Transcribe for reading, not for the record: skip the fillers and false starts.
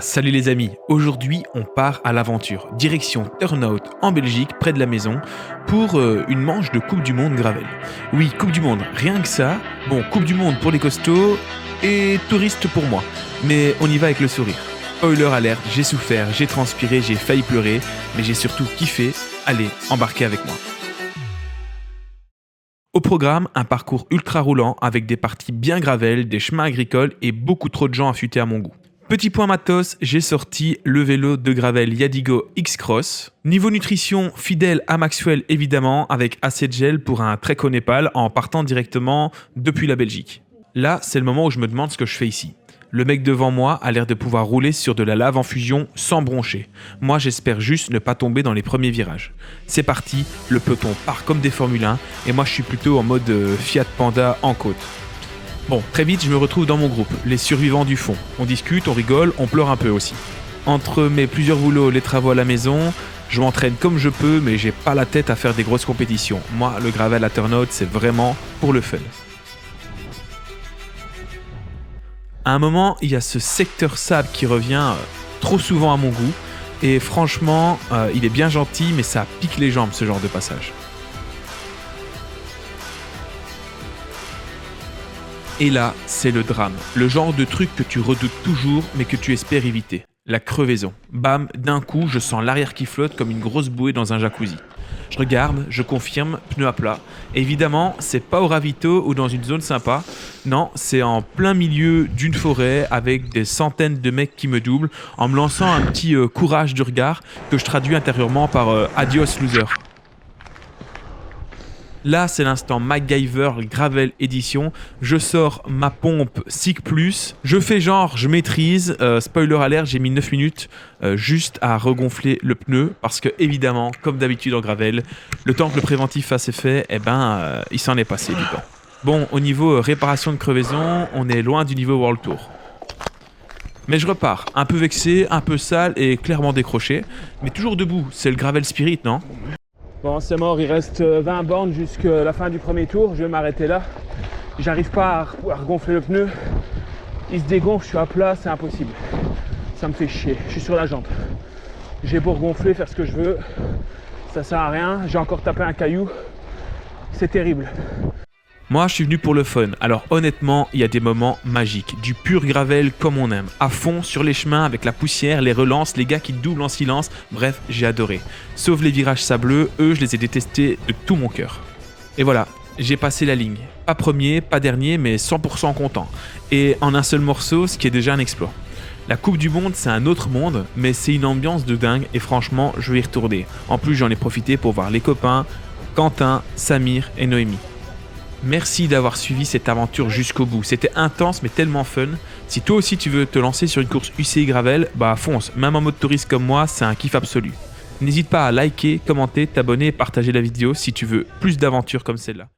Salut les amis, aujourd'hui on part à l'aventure, direction Turnhout en Belgique, près de la maison, pour une manche de Coupe du Monde Gravel. Oui, Coupe du Monde, rien que ça, bon, Coupe du Monde pour les costauds et touriste pour moi, mais on y va avec le sourire. Spoiler alert, j'ai souffert, j'ai transpiré, j'ai failli pleurer, mais j'ai surtout kiffé, allez, embarquez avec moi. Au programme, un parcours ultra roulant avec des parties bien gravel, des chemins agricoles et beaucoup trop de gens affûtés à mon goût. Petit point matos, j'ai sorti le vélo de gravel Yadigo X-Cross. Niveau nutrition, fidèle à Maxwell évidemment, avec assez de gel pour un trek au Népal en partant directement depuis la Belgique. Là, c'est le moment où je me demande ce que je fais ici. Le mec devant moi a l'air de pouvoir rouler sur de la lave en fusion sans broncher. Moi, j'espère juste ne pas tomber dans les premiers virages. C'est parti, le peloton part comme des Formule 1 et moi je suis plutôt en mode Fiat Panda en côte. Bon, très vite, je me retrouve dans mon groupe, les survivants du fond. On discute, on rigole, on pleure un peu aussi. Entre mes plusieurs boulots, les travaux à la maison, je m'entraîne comme je peux, mais j'ai pas la tête à faire des grosses compétitions. Moi, le gravel à Turnhout, c'est vraiment pour le fun. À un moment, il y a ce secteur sable qui revient trop souvent à mon goût. Et franchement, il est bien gentil, mais ça pique les jambes, ce genre de passage. Et là, c'est le drame. Le genre de truc que tu redoutes toujours, mais que tu espères éviter. La crevaison. Bam, d'un coup, je sens l'arrière qui flotte comme une grosse bouée dans un jacuzzi. Je regarde, je confirme, pneu à plat. Évidemment, c'est pas au ravito ou dans une zone sympa. Non, c'est en plein milieu d'une forêt avec des centaines de mecs qui me doublent en me lançant un petit courage du regard que je traduis intérieurement par adios loser. Là, c'est l'instant MacGyver Gravel Edition. Je sors ma pompe SIG+, je fais genre, je maîtrise. Spoiler alert, j'ai mis 9 minutes juste à regonfler le pneu parce que, évidemment, comme d'habitude en gravel, le temps que le préventif fasse effet, il s'en est passé du temps. Bon, au niveau réparation de crevaison, on est loin du niveau World Tour. Mais je repars, un peu vexé, un peu sale et clairement décroché, mais toujours debout, c'est le Gravel Spirit, non ? Bon, c'est mort, il reste 20 bornes jusqu'à la fin du premier tour. Je vais m'arrêter là. J'arrive pas à regonfler le pneu. Il se dégonfle, je suis à plat, c'est impossible. Ça me fait chier, je suis sur la jante. J'ai beau regonfler, faire ce que je veux, ça sert à rien. J'ai encore tapé un caillou. C'est terrible. Moi, je suis venu pour le fun. Alors honnêtement, il y a des moments magiques. Du pur gravel comme on aime. À fond sur les chemins avec la poussière, les relances, les gars qui doublent en silence. Bref, j'ai adoré. Sauf les virages sableux, eux, je les ai détestés de tout mon cœur. Et voilà, j'ai passé la ligne. Pas premier, pas dernier, mais 100% content. Et en un seul morceau, ce qui est déjà un exploit. La Coupe du Monde, c'est un autre monde, mais c'est une ambiance de dingue et franchement, je vais y retourner. En plus, j'en ai profité pour voir les copains, Quentin, Samir et Noémie. Merci d'avoir suivi cette aventure jusqu'au bout. C'était intense mais tellement fun. Si toi aussi tu veux te lancer sur une course UCI Gravel, fonce. Même en mode touriste comme moi, c'est un kiff absolu. N'hésite pas à liker, commenter, t'abonner et partager la vidéo si tu veux plus d'aventures comme celle-là.